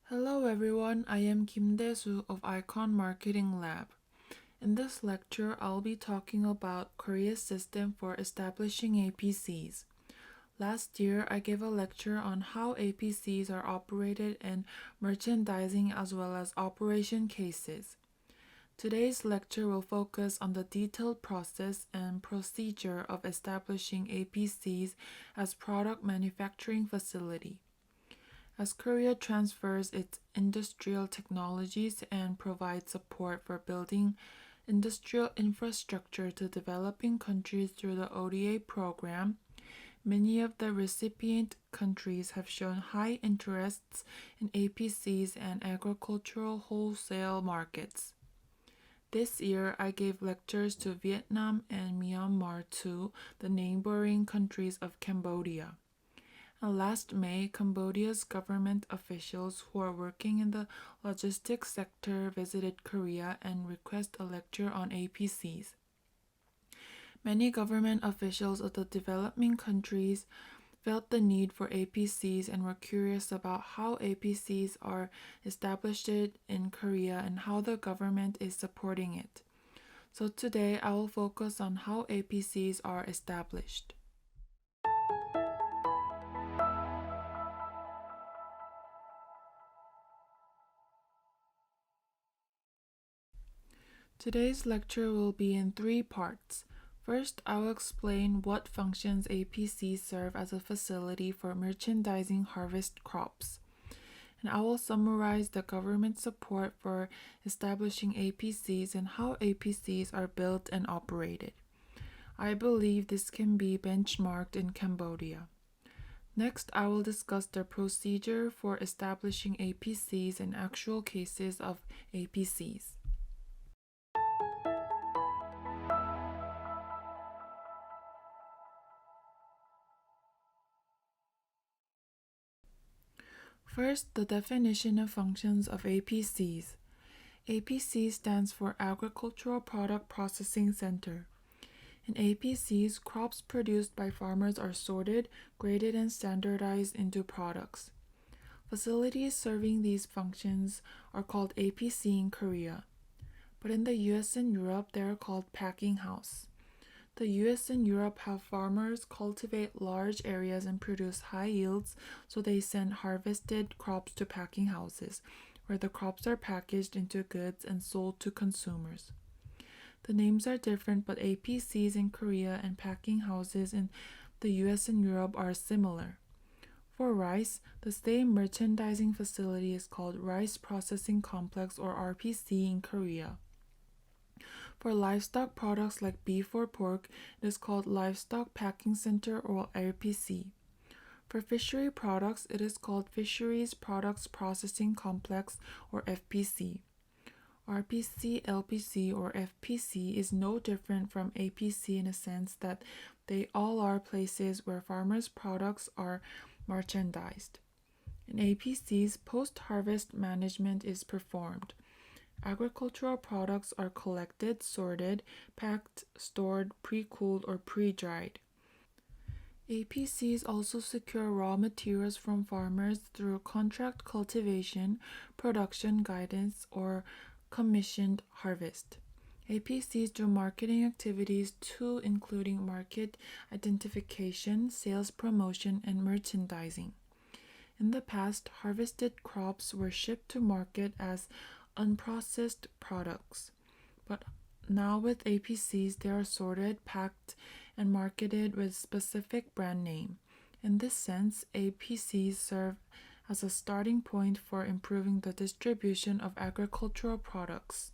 Hello everyone, I am Kim Dae-soo of Icon Marketing Lab. In this lecture, I'll be talking about Korea's system for establishing APCs. Last year, I gave a lecture on how APCs are operated in merchandising as well as operation cases. Today's lecture will focus on the detailed process and procedure of establishing APCs as product manufacturing facility. As Korea transfers its industrial technologies and provides support for building industrial infrastructure to developing countries through the ODA program, many of the recipient countries have shown high interests in APCs and agricultural wholesale markets. This year, I gave lectures to Vietnam and Myanmar, to the neighboring countries of Cambodia. Last May, Cambodia's government officials who are working in the logistics sector visited Korea and requested a lecture on APCs. Many government officials of the developing countries felt the need for APCs and were curious about how APCs are established in Korea and how the government is supporting it. So today I will focus on how APCs are established. Today's lecture will be in 3 parts. First, I will explain what functions APCs serve as a facility for merchandising harvest crops. And I will summarize the government support for establishing APCs and how APCs are built and operated. I believe this can be benchmarked in Cambodia. Next, I will discuss the procedure for establishing APCs and actual cases of APCs. First, the definition of functions of APCs. APC stands for Agricultural Product Processing Center. In APCs, crops produced by farmers are sorted, graded, and standardized into products. Facilities serving these functions are called APC in Korea, but in the US and Europe, they are called packing house. The US and Europe have farmers cultivate large areas and produce high yields, so they send harvested crops to packing houses, where the crops are packaged into goods and sold to consumers. The names are different, but APCs in Korea and packing houses in the US and Europe are similar. For rice, the same merchandising facility is called Rice Processing Complex or RPC in Korea. For livestock products like beef or pork, it is called Livestock Packing Center or RPC. For fishery products, it is called Fisheries Products Processing Complex or FPC. RPC, LPC, or FPC is no different from APC in a sense that they all are places where farmers' products are merchandised. In APCs, post-harvest management is performed. Agricultural products are collected, sorted, packed, stored, pre-cooled, or pre-dried. APCs also secure raw materials from farmers through contract cultivation, production guidance, or commissioned harvest. APCs do marketing activities too, including market identification, sales promotion, and merchandising. In the past, harvested crops were shipped to market as unprocessed products, but now with APCs, they are sorted, packed, and marketed with specific brand name. In this sense, APCs serve as a starting point for improving the distribution of agricultural products.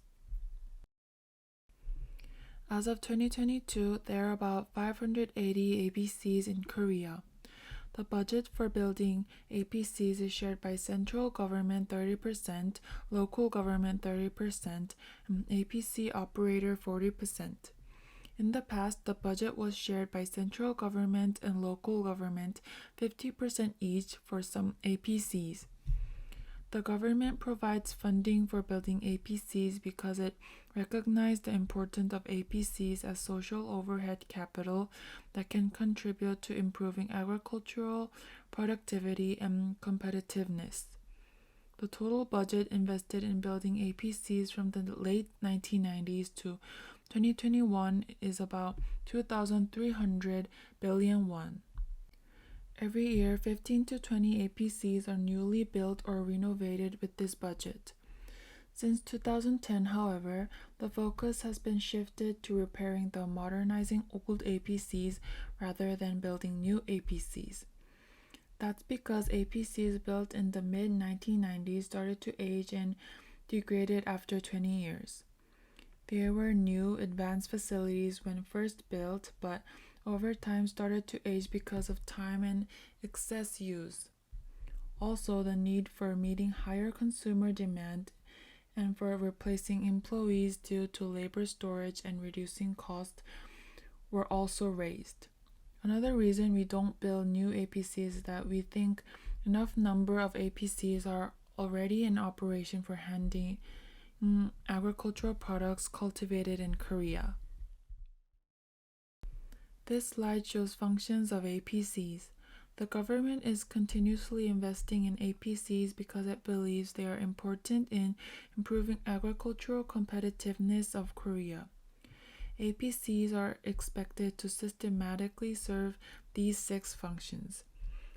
As of 2022, there are about 580 APCs in Korea. The budget for building APCs is shared by central government 30%, local government 30%, and APC operator 40%. In the past, the budget was shared by central government and local government, 50% each for some APCs. The government provides funding for building APCs because it recognized the importance of APCs as social overhead capital that can contribute to improving agricultural productivity and competitiveness. The total budget invested in building APCs from the late 1990s to 2021 is about 2,300 billion won. Every year, 15 to 20 APCs are newly built or renovated with this budget. Since 2010, however, the focus has been shifted to repairing the modernizing old APCs rather than building new APCs. That's because APCs built in the mid-1990s started to age and degraded after 20 years. There were new, advanced facilities when first built, but over time started to age because of time and excess use. Also, the need for meeting higher consumer demand and for replacing employees due to labor shortage and reducing costs were also raised. Another reason we don't build new APCs is that we think enough number of APCs are already in operation for handling agricultural products cultivated in Korea. This slide shows functions of APCs. The government is continuously investing in APCs because it believes they are important in improving agricultural competitiveness of Korea. APCs are expected to systematically serve these 6 functions: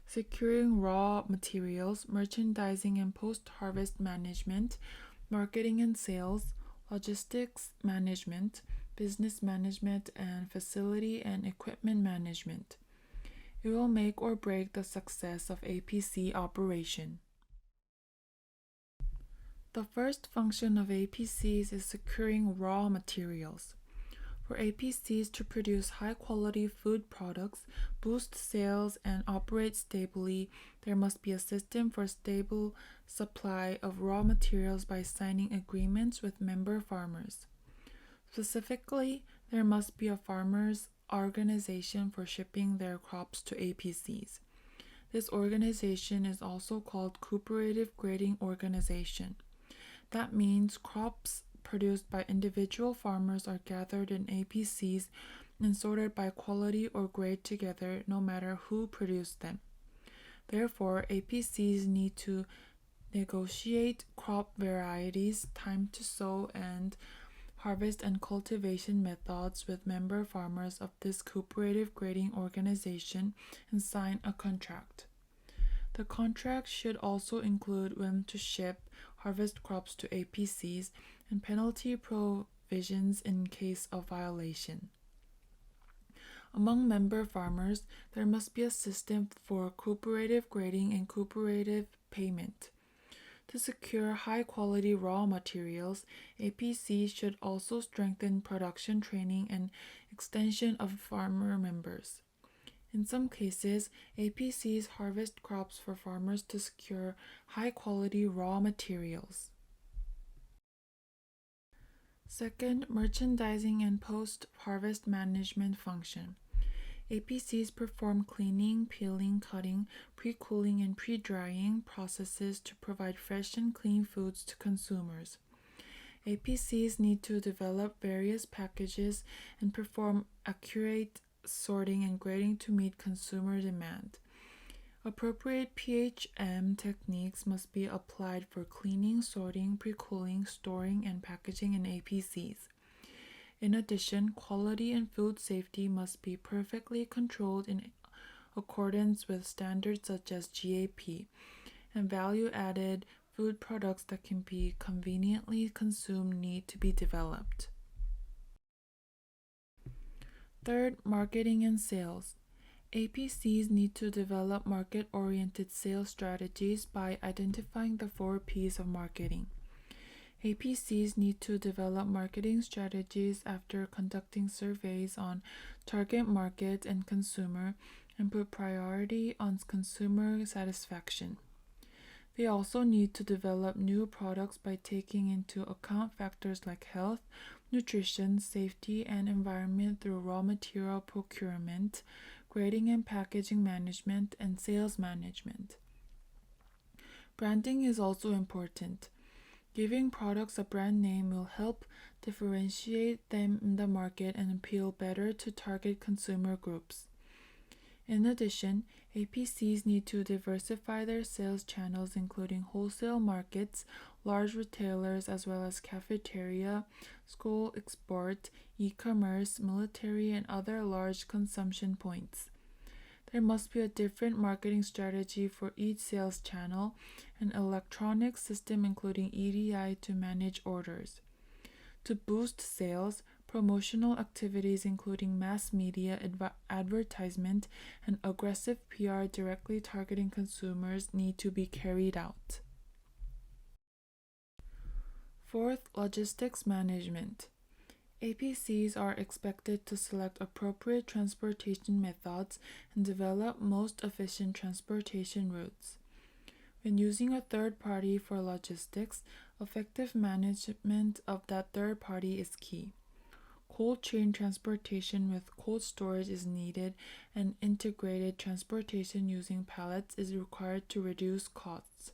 securing raw materials, merchandising and post-harvest management, marketing and sales, logistics management, business management, and facility and equipment management. It will make or break the success of APC operation. The first function of APCs is securing raw materials. For APCs to produce high-quality food products, boost sales, and operate stably, there must be a system for stable supply of raw materials by signing agreements with member farmers. Specifically, there must be a farmers' organization for shipping their crops to APCs. This organization is also called Cooperative Grading Organization. That means crops produced by individual farmers are gathered in APCs and sorted by quality or grade together, no matter who produced them. Therefore, APCs need to negotiate crop varieties, time to sow, and harvest and cultivation methods with member farmers of this cooperative grading organization and sign a contract. The contract should also include when to ship harvest crops to APCs and penalty provisions in case of violation. Among member farmers, there must be a system for cooperative grading and cooperative payment. To secure high-quality raw materials, APCs should also strengthen production training and extension of farmer members. In some cases, APCs harvest crops for farmers to secure high-quality raw materials. Second, merchandising and post-harvest management function. APCs perform cleaning, peeling, cutting, pre-cooling, and pre-drying processes to provide fresh and clean foods to consumers. APCs need to develop various packages and perform accurate sorting and grading to meet consumer demand. Appropriate PHM techniques must be applied for cleaning, sorting, pre-cooling, storing, and packaging in APCs. In addition, quality and food safety must be perfectly controlled in accordance with standards such as GAP, and value-added food products that can be conveniently consumed need to be developed. Third, marketing and sales. APCs need to develop market-oriented sales strategies by identifying the 4 P's of marketing. APCs need to develop marketing strategies after conducting surveys on target market and consumer and put priority on consumer satisfaction. They also need to develop new products by taking into account factors like health, nutrition, safety, and environment through raw material procurement, grading and packaging management, and sales management. Branding is also important. Giving products a brand name will help differentiate them in the market and appeal better to target consumer groups. In addition, APCs need to diversify their sales channels, including wholesale markets, large retailers, as well as cafeteria, school export, e-commerce, military, and other large consumption points. There must be a different marketing strategy for each sales channel, an electronic system including EDI to manage orders. To boost sales, promotional activities including mass media advertisement and aggressive PR directly targeting consumers need to be carried out. Fourth, logistics management. APCs are expected to select appropriate transportation methods and develop most efficient transportation routes. When using a third party for logistics, effective management of that third party is key. Cold chain transportation with cold storage is needed, and integrated transportation using pallets is required to reduce costs.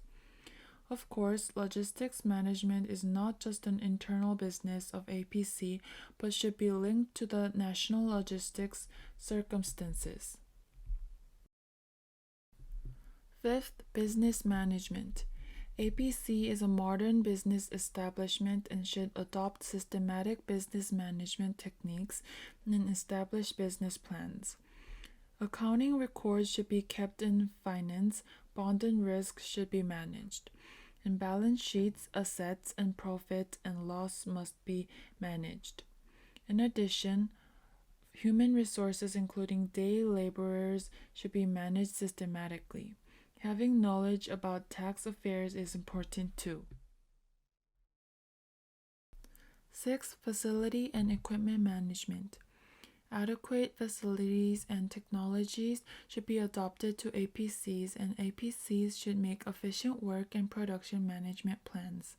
Of course, logistics management is not just an internal business of APC, but should be linked to the national logistics circumstances. Fifth, business management. APC is a modern business establishment and should adopt systematic business management techniques and establish business plans. Accounting records should be kept in finance, bond and risk should be managed. In balance sheets, assets and profit and loss must be managed. In addition, human resources including day laborers should be managed systematically. Having knowledge about tax affairs is important too. Sixth, facility and equipment management. Adequate facilities and technologies should be adopted to APCs, and APCs should make efficient work and production management plans.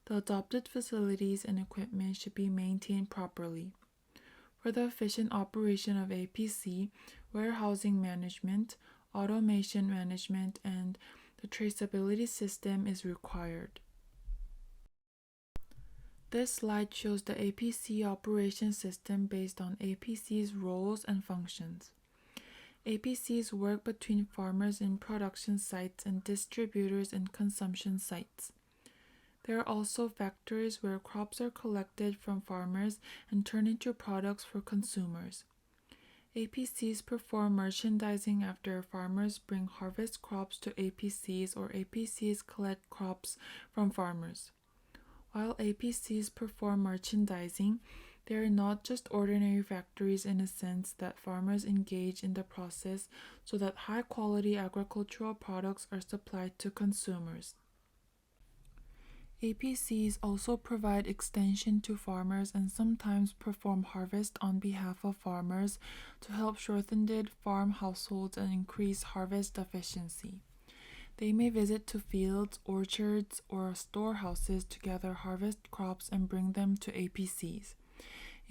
The adopted facilities and equipment should be maintained properly. For the efficient operation of APC, warehousing management, automation management, and the traceability system is required. This slide shows the APC operation system based on APC's roles and functions. APCs work between farmers in production sites and distributors in consumption sites. There are also factories where crops are collected from farmers and turned into products for consumers. APCs perform merchandising after farmers bring harvest crops to APCs, or APCs collect crops from farmers. While APCs perform merchandising, they are not just ordinary factories in a sense that farmers engage in the process so that high-quality agricultural products are supplied to consumers. APCs also provide extension to farmers and sometimes perform harvest on behalf of farmers to help shortened farm households and increase harvest efficiency. They may visit to fields, orchards, or storehouses to gather harvest crops and bring them to APCs.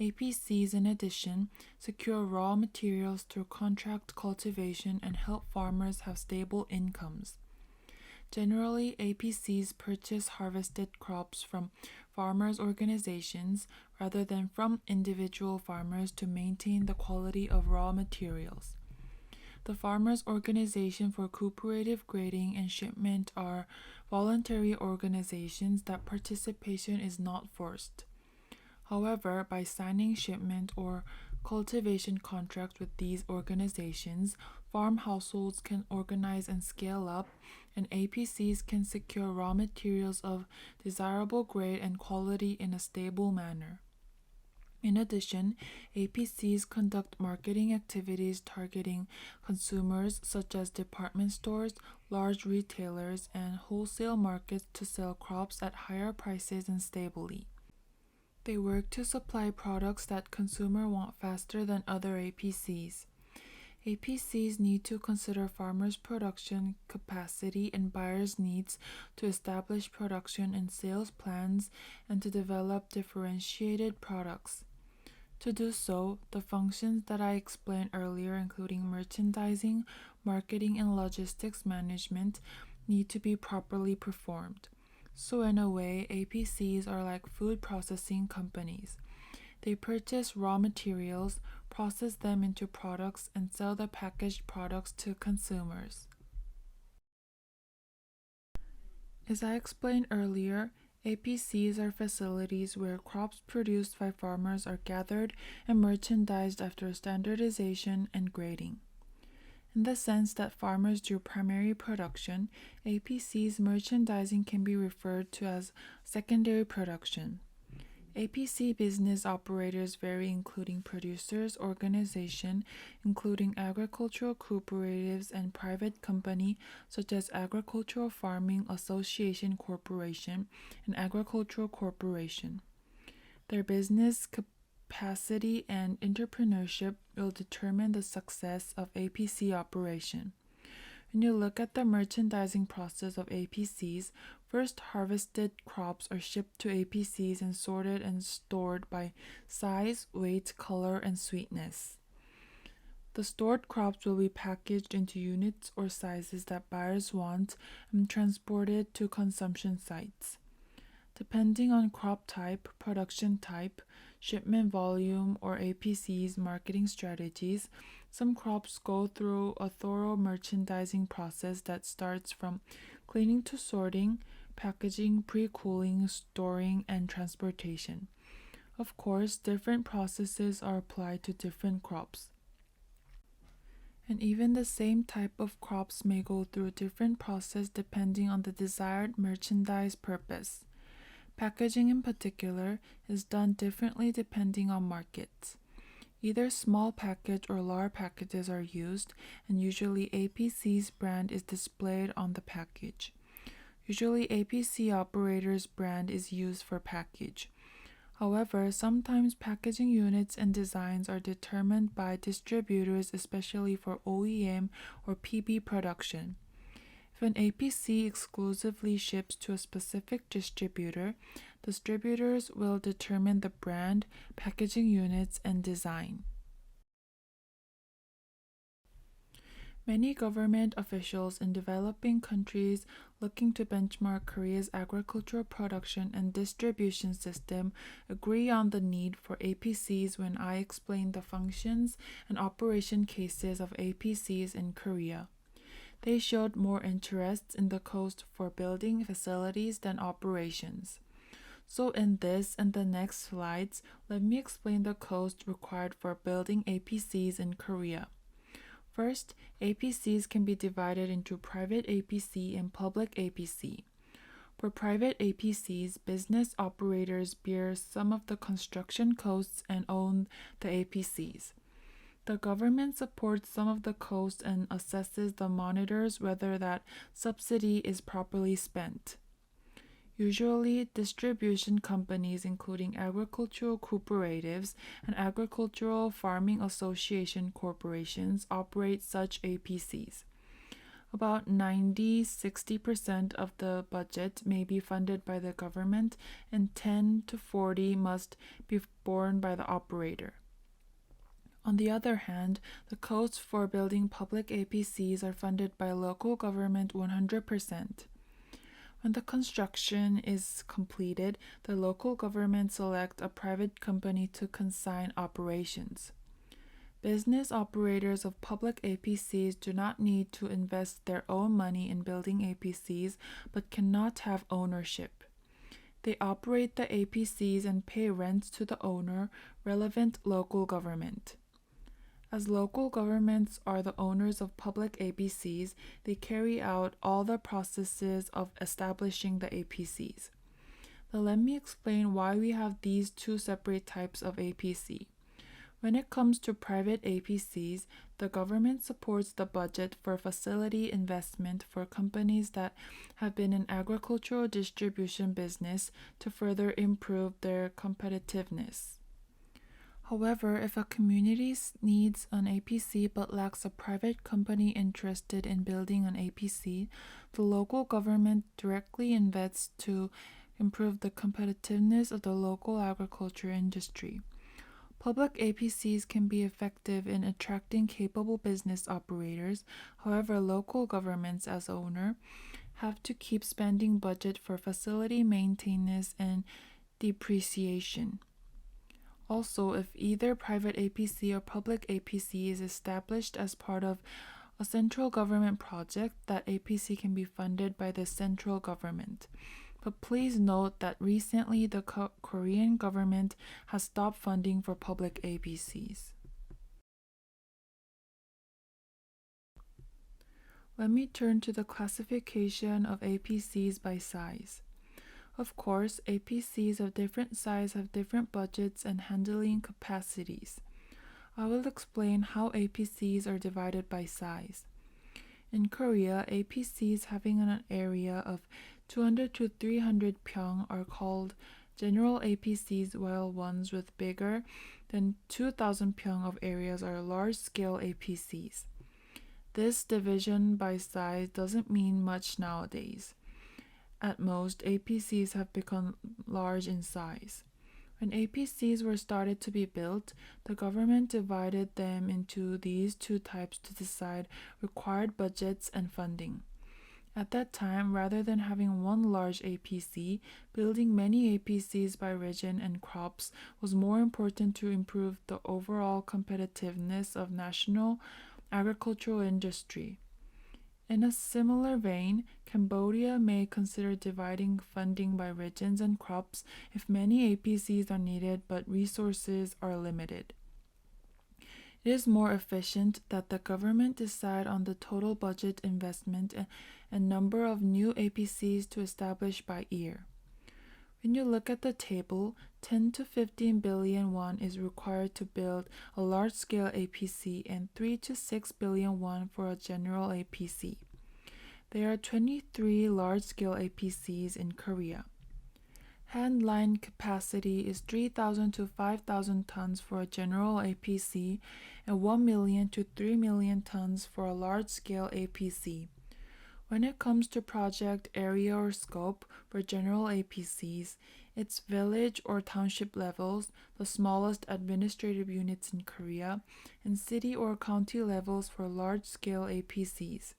APCs, in addition, secure raw materials through contract cultivation and help farmers have stable incomes. Generally, APCs purchase harvested crops from farmers' organizations rather than from individual farmers to maintain the quality of raw materials. The Farmers' Organization for Cooperative Grading and Shipment are voluntary organizations that participation is not forced. However, by signing shipment or cultivation contracts with these organizations, farm households can organize and scale up, and APCs can secure raw materials of desirable grade and quality in a stable manner. In addition, APCs conduct marketing activities targeting consumers such as department stores, large retailers, and wholesale markets to sell crops at higher prices and stably. They work to supply products that consumers want faster than other APCs. APCs need to consider farmers' production capacity and buyers' needs to establish production and sales plans and to develop differentiated products. To do so, the functions that I explained earlier, including merchandising, marketing, and logistics management, need to be properly performed. So, in a way, APCs are like food processing companies. They purchase raw materials, process them into products, and sell the packaged products to consumers. As I explained earlier, APCs are facilities where crops produced by farmers are gathered and merchandised after standardization and grading. In the sense that farmers do primary production, APC's merchandising can be referred to as secondary production. APC business operators vary, including producers, organization, including agricultural cooperatives and private company such as Agricultural Farming Association Corporation and Agricultural Corporation. Their business capacity and entrepreneurship will determine the success of APC operation. When you look at the merchandising process of APCs, first harvested crops are shipped to APCs and sorted and stored by size, weight, color, and sweetness. The stored crops will be packaged into units or sizes that buyers want and transported to consumption sites. Depending on crop type, production type, shipment volume, or APC's marketing strategies, some crops go through a thorough merchandising process that starts from cleaning to sorting, packaging, pre-cooling, storing, and transportation. Of course, different processes are applied to different crops. And even the same type of crops may go through a different process depending on the desired merchandise purpose. Packaging in particular is done differently depending on markets. Either small package or large packages are used, and usually APC's brand is displayed on the package. Usually APC operator's brand is used for package. However, sometimes packaging units and designs are determined by distributors, especially for OEM or PB production. If an APC exclusively ships to a specific distributor, distributors will determine the brand, packaging units, and design. Many government officials in developing countries looking to benchmark Korea's agricultural production and distribution system agree on the need for APCs when I explain the functions and operation cases of APCs in Korea. They showed more interest in the cost for building facilities than operations. So in this and the next slides, let me explain the cost required for building APCs in Korea. First, APCs can be divided into private APC and public APC. For private APCs, business operators bear some of the construction costs and own the APCs. The government supports some of the costs and assesses the monitors whether that subsidy is properly spent. Usually, distribution companies including agricultural cooperatives and agricultural farming association corporations operate such APCs. About 90-60% of the budget may be funded by the government and 10-40% must be borne by the operator. On the other hand, the costs for building public APCs are funded by local government 100%. When the construction is completed, the local government selects a private company to consign operations. Business operators of public APCs do not need to invest their own money in building APCs but cannot have ownership. They operate the APCs and pay rents to the owner, relevant local government. As local governments are the owners of public APCs, they carry out all the processes of establishing the APCs. Now let me explain why we have these two separate types of APC. When it comes to private APCs, the government supports the budget for facility investment for companies that have been in agricultural distribution business to further improve their competitiveness. However, if a community needs an APC but lacks a private company interested in building an APC, the local government directly invests to improve the competitiveness of the local agriculture industry. Public APCs can be effective in attracting capable business operators. However, local governments as owner have to keep spending budget for facility maintenance and depreciation. Also, if either private APC or public APC is established as part of a central government project, that APC can be funded by the central government. But please note that recently the Korean government has stopped funding for public APCs. Let me turn to the classification of APCs by size. Of course, APCs of different size have different budgets and handling capacities. I will explain how APCs are divided by size. In Korea, APCs having an area of 200 to 300 pyong are called general APCs, while ones with bigger than 2,000 pyong of areas are large-scale APCs. This division by size doesn't mean much nowadays. At most, APCs have become large in size. When APCs were started to be built, the government divided them into these two types to decide required budgets and funding. At that time, rather than having one large APC, building many APCs by region and crops was more important to improve the overall competitiveness of national agricultural industry. In a similar vein, Cambodia may consider dividing funding by regions and crops if many APCs are needed but resources are limited. It is more efficient that the government decide on the total budget investment and number of new APCs to establish by year. When you look at the table, 10 to 15 billion won is required to build a large-scale APC and 3 to 6 billion won for a general APC. There are 23 large-scale APCs in Korea. Handline capacity is 3,000 to 5,000 tons for a general APC and 1 million to 3 million tons for a large-scale APC. When it comes to project area or scope for general APCs, it's village or township levels, the smallest administrative units in Korea, and city or county levels for large-scale APCs.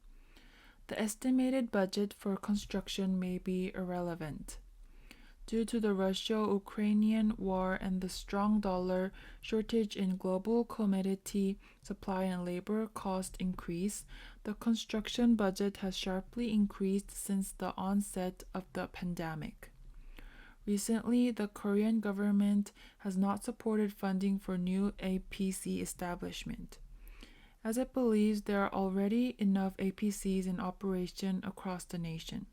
The estimated budget for construction may be irrelevant. Due to the Russia-Ukrainian war and the strong dollar, shortage in global commodity supply and labor cost increase, the construction budget has sharply increased since the onset of the pandemic. Recently, the Korean government has not supported funding for new APC establishment, as it believes there are already enough APCs in operation across the nation.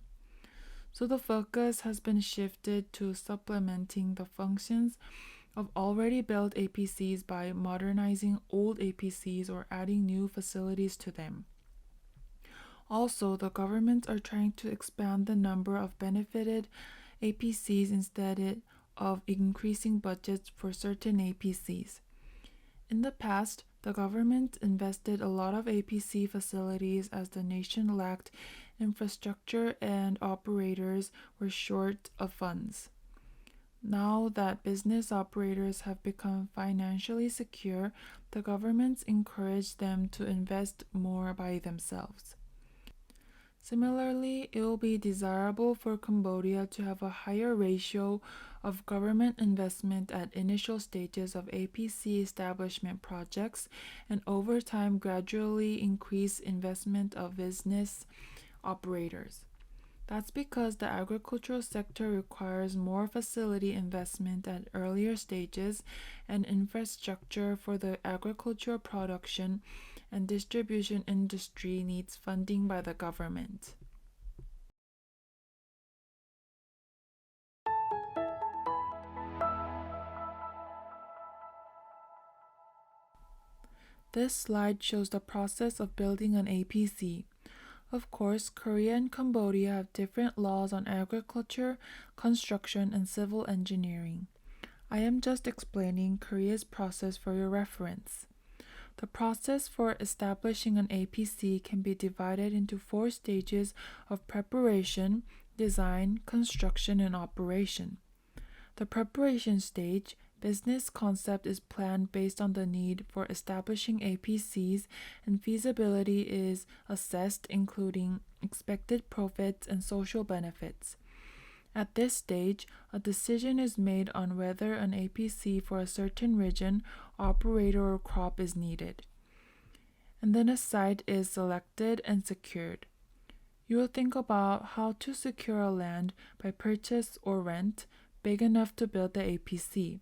So the focus has been shifted to supplementing the functions of already built APCs by modernizing old APCs or adding new facilities to them. Also, the governments are trying to expand the number of benefited APCs instead of increasing budgets for certain APCs. In the past, the government invested a lot of APC facilities as the nation lacked infrastructure and operators were short of funds. Now that business operators have become financially secure, the governments encourage them to invest more by themselves. Similarly, it will be desirable for Cambodia to have a higher ratio of government investment at initial stages of APC establishment projects and over time gradually increase investment of business operators. That's because the agricultural sector requires more facility investment at earlier stages and infrastructure for the agricultural production and distribution industry needs funding by the government. This slide shows the process of building an APC. Of course, Korea and Cambodia have different laws on agriculture, construction, and civil engineering. I am just explaining Korea's process for your reference. The process for establishing an APC can be divided into 4 stages of preparation, design, construction, and operation. The preparation stage, business concept is planned based on the need for establishing APCs, and feasibility is assessed including expected profits and social benefits. At this stage, a decision is made on whether an APC for a certain region, operator, or crop is needed. And then a site is selected and secured. You will think about how to secure a land by purchase or rent big enough to build the APC,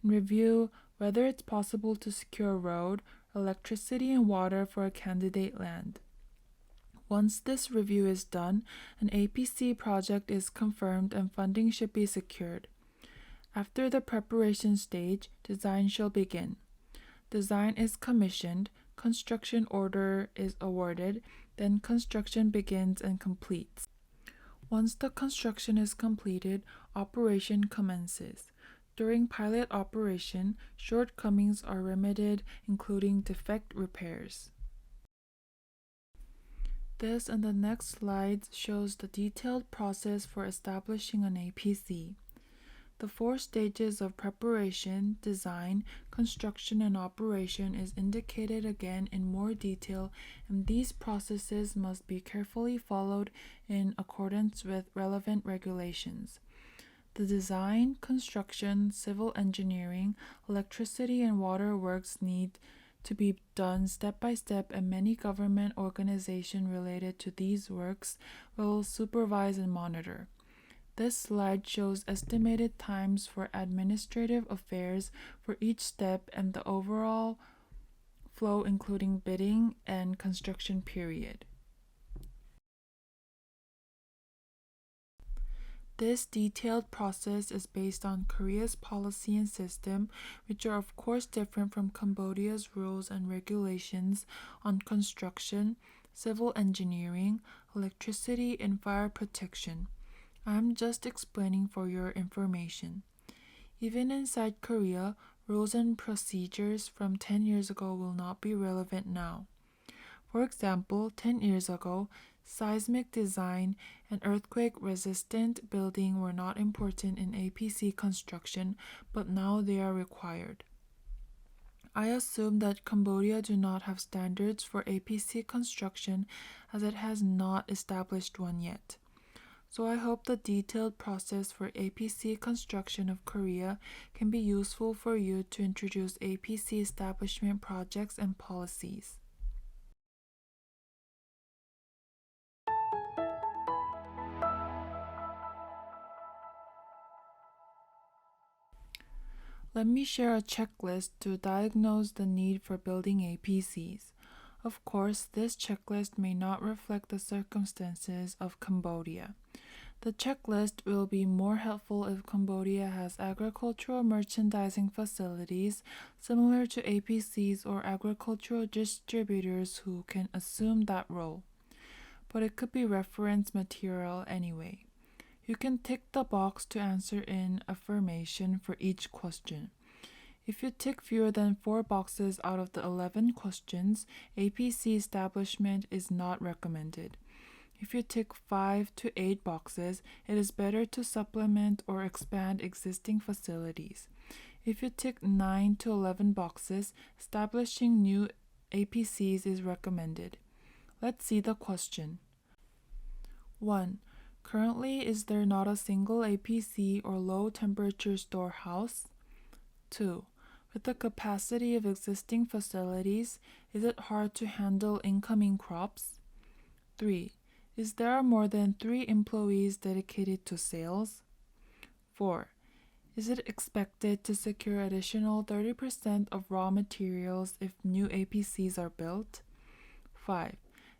and review whether it's possible to secure a road, electricity, and water for a candidate land. Once this review is done, an APC project is confirmed and funding should be secured. After the preparation stage, design shall begin. Design is commissioned, construction order is awarded, then construction begins and completes. Once the construction is completed, operation commences. During pilot operation, shortcomings are remedied, including defect repairs. This and the next slides shows the detailed process for establishing an APC. The 4 stages of preparation, design, construction, and operation is indicated again in more detail, and these processes must be carefully followed in accordance with relevant regulations. The design, construction, civil engineering, electricity, and water works need to be done step by step, and many government organizations related to these works will supervise and monitor. This slide shows estimated times for administrative affairs for each step and the overall flow including bidding and construction period. This detailed process is based on Korea's policy and system, which are of course different from Cambodia's rules and regulations on construction, civil engineering, electricity, and fire protection. I'm just explaining for your information. Even inside Korea, rules and procedures from 10 years ago will not be relevant now. For example, 10 years ago, seismic design and earthquake-resistant building were not important in APC construction, but now they are required. I assume that Cambodia do not have standards for APC construction as it has not established one yet. So I hope the detailed process for APC construction of Korea can be useful for you to introduce APC establishment projects and policies. Let me share a checklist to diagnose the need for building APCs. Of course, this checklist may not reflect the circumstances of Cambodia. The checklist will be more helpful if Cambodia has agricultural merchandising facilities similar to APCs or agricultural distributors who can assume that role. But it could be reference material anyway. You can tick the box to answer in affirmation for each question. If you tick fewer than 4 boxes out of the 11 questions, APC establishment is not recommended. If you tick 5 to 8 boxes, it is better to supplement or expand existing facilities. If you tick 9 to 11 boxes, establishing new APCs is recommended. Let's see the question. 1. Currently, is there not a single APC or low-temperature storehouse? 2. With the capacity of existing facilities, is it hard to handle incoming crops? 3. Is there more than 3 employees dedicated to sales? 4. Is it expected to secure additional 30% of raw materials if new APCs are built? 5.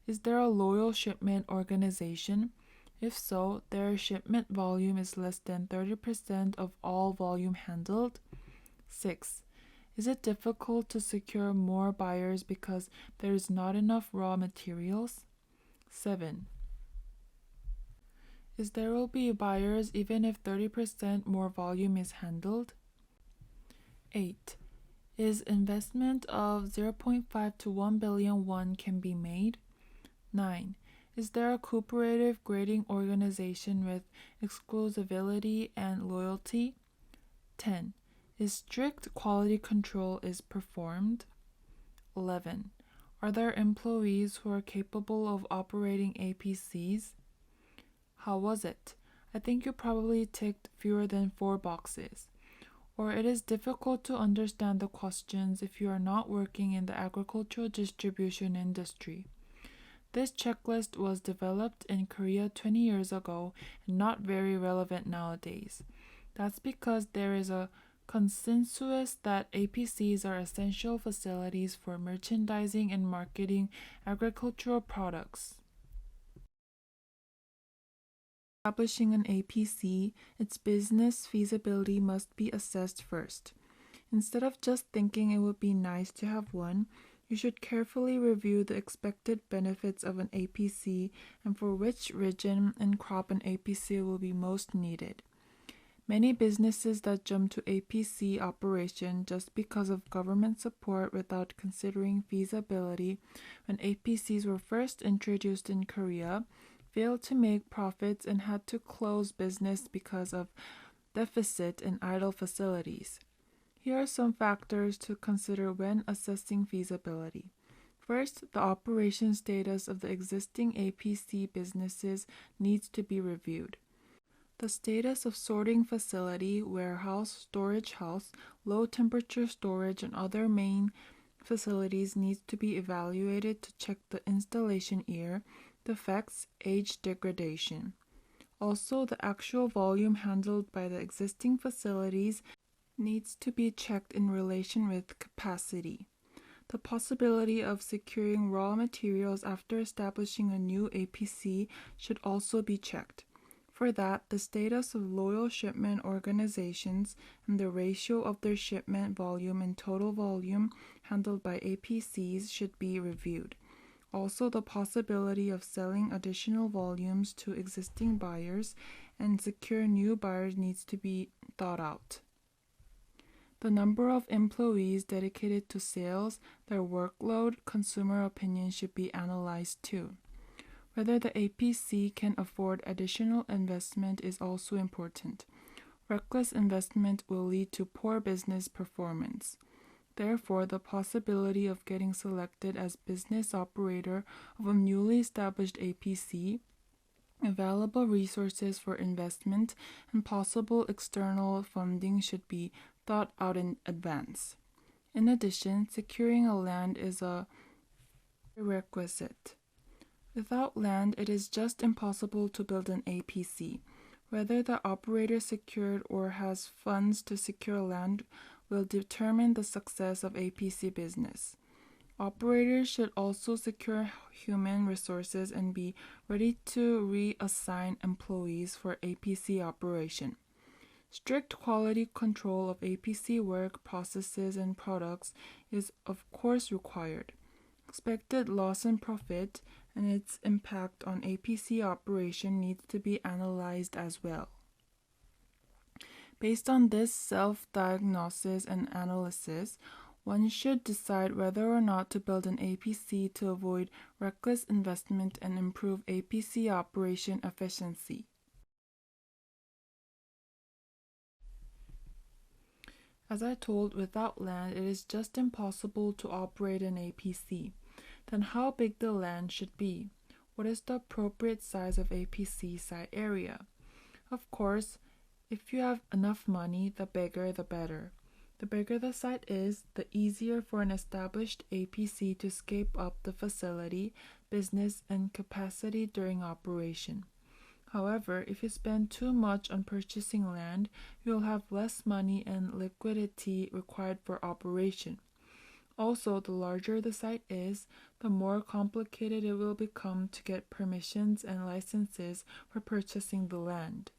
Is there a loyal shipment organization? If so, their shipment volume is less than 30% of all volume handled. 6. Is it difficult to secure more buyers because there is not enough raw materials? 7. Is there will be buyers even if 30% more volume is handled? 8. Is investment of 0.5 to 1 billion won can be made? 9. Is there a cooperative grading organization with exclusivity and loyalty? 10. Is strict quality control is performed? 11. Are there employees who are capable of operating APCs? How was it? I think you probably ticked fewer than 4 boxes. Or it is difficult to understand the questions if you are not working in the agricultural distribution industry. This checklist was developed in Korea 20 years ago and not very relevant nowadays. That's because there is a consensus that APCs are essential facilities for merchandising and marketing agricultural products. Establishing an APC, its business feasibility must be assessed first. Instead of just thinking it would be nice to have one, you should carefully review the expected benefits of an APC and for which region and crop an APC will be most needed. Many businesses that jump to APC operation just because of government support without considering feasibility when APCs were first introduced in Korea failed to make profits and had to close business because of deficit in idle facilities. Here are some factors to consider when assessing feasibility. First, the operation status of the existing APC businesses needs to be reviewed. The status of sorting facility, warehouse, storage house, low temperature storage, and other main facilities needs to be evaluated to check the installation year, defects, age degradation. Also, the actual volume handled by the existing facilities needs to be checked in relation with capacity. The possibility of securing raw materials after establishing a new APC should also be checked. For that, the status of loyal shipment organizations and the ratio of their shipment volume and total volume handled by APCs should be reviewed. Also, the possibility of selling additional volumes to existing buyers and secure new buyers needs to be thought out. The number of employees dedicated to sales, their workload, consumer opinion should be analyzed too. Whether the APC can afford additional investment is also important. Reckless investment will lead to poor business performance. Therefore, the possibility of getting selected as business operator of a newly established APC, available resources for investment, and possible external funding should be thought out in advance. In addition, securing a land is a prerequisite. Without land, it is just impossible to build an APC. Whether the operator secured or has funds to secure land will determine the success of APC business. Operators should also secure human resources and be ready to reassign employees for APC operation. Strict quality control of APC work, processes, and products is of course required. Expected loss and profit and its impact on APC operation needs to be analyzed as well. Based on this self-diagnosis and analysis, one should decide whether or not to build an APC to avoid reckless investment and improve APC operation efficiency. As I told, without land, it is just impossible to operate an APC. Then how big the land should be? What is the appropriate size of APC site area? Of course, if you have enough money, the bigger the better. The bigger the site is, the easier for an established APC to scale up the facility, business, and capacity during operation. However, if you spend too much on purchasing land, you will have less money and liquidity required for operation. Also, the larger the site is, the more complicated it will become to get permissions and licenses for purchasing the land.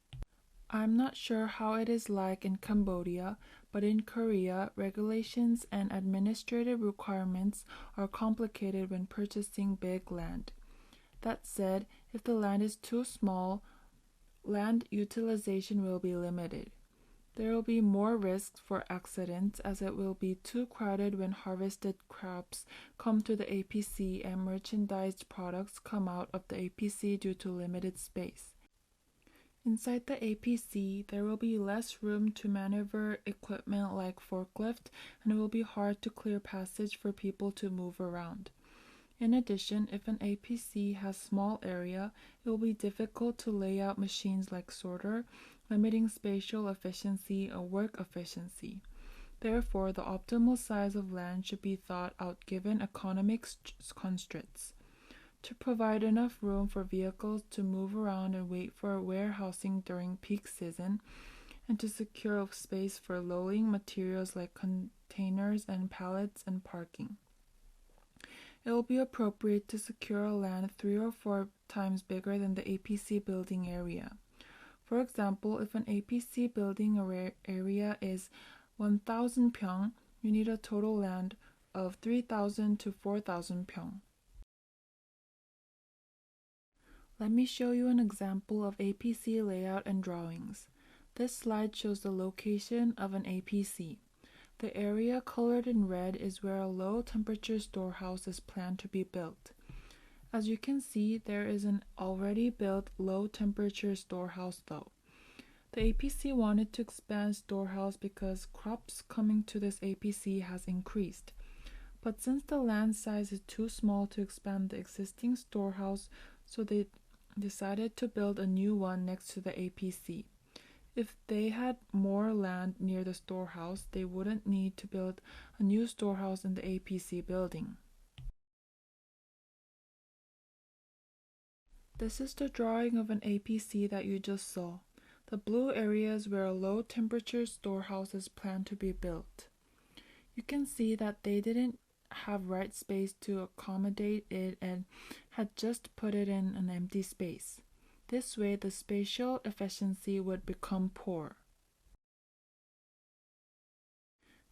I'm not sure how it is like in Cambodia, but in Korea, regulations and administrative requirements are complicated when purchasing big land. That said, if the land is too small, land utilization will be limited. There will be more risks for accidents as it will be too crowded when harvested crops come to the APC and merchandised products come out of the APC due to limited space. Inside the APC, there will be less room to maneuver equipment like forklift, and it will be hard to clear passage for people to move around. In addition, if an APC has small area, it will be difficult to lay out machines like sorter, limiting spatial efficiency or work efficiency. Therefore, the optimal size of land should be thought out given economic constraints. To provide enough room for vehicles to move around and wait for warehousing during peak season, and to secure space for loading materials like containers and pallets and parking. It will be appropriate to secure a land 3 or 4 times bigger than the APC building area. For example, if an APC building area is 1,000 pyong, you need a total land of 3,000 to 4,000 pyong. Let me show you an example of APC layout and drawings. This slide shows the location of an APC. The area colored in red is where a low-temperature storehouse is planned to be built. As you can see, there is an already built low-temperature storehouse though. The APC wanted to expand storehouse because crops coming to this APC has increased. But since the land size is too small to expand the existing storehouse, so they decided to build a new one next to the APC. If they had more land near the storehouse, they wouldn't need to build a new storehouse in the APC building. This is the drawing of an APC that you just saw. The blue areas where a low temperature storehouse is planned to be built. You can see that they didn't have right space to accommodate it and had just put it in an empty space. This way, the spatial efficiency would become poor.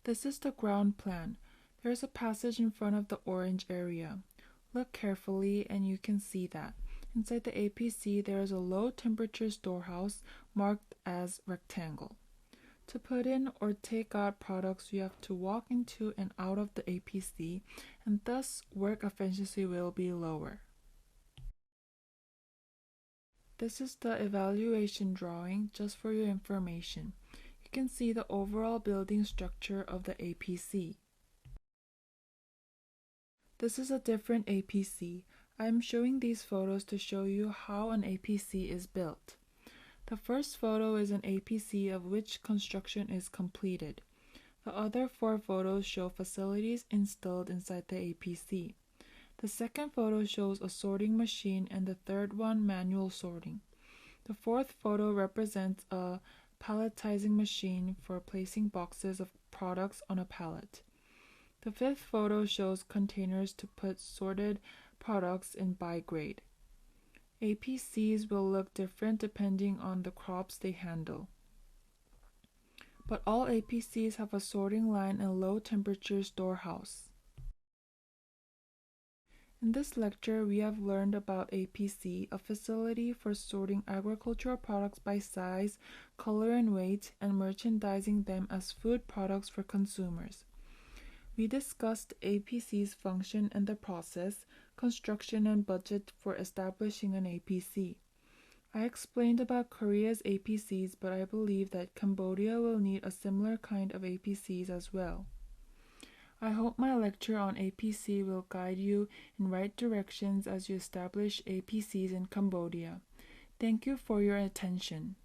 This is the ground plan. There's a passage in front of the orange area. Look carefully and you can see that. Inside the APC, there is a low temperature storehouse marked as rectangle. To put in or take out products, you have to walk into and out of the APC, and thus work efficiency will be lower. This is the evaluation drawing just for your information. You can see the overall building structure of the APC. This is a different APC. I am showing these photos to show you how an APC is built. The first photo is an APC of which construction is completed. The other 4 photos show facilities installed inside the APC. The second photo shows a sorting machine and the third one manual sorting. The fourth photo represents a palletizing machine for placing boxes of products on a pallet. The fifth photo shows containers to put sorted products in by grade. APCs will look different depending on the crops they handle. But all APCs have a sorting line and low temperature storehouse. In this lecture, we have learned about APC, a facility for sorting agricultural products by size, color, and weight, and merchandising them as food products for consumers. We discussed APC's function and the process, construction, and budget for establishing an APC. I explained about Korea's APCs, but I believe that Cambodia will need a similar kind of APCs as well. I hope my lecture on APC will guide you in right directions as you establish APCs in Cambodia. Thank you for your attention.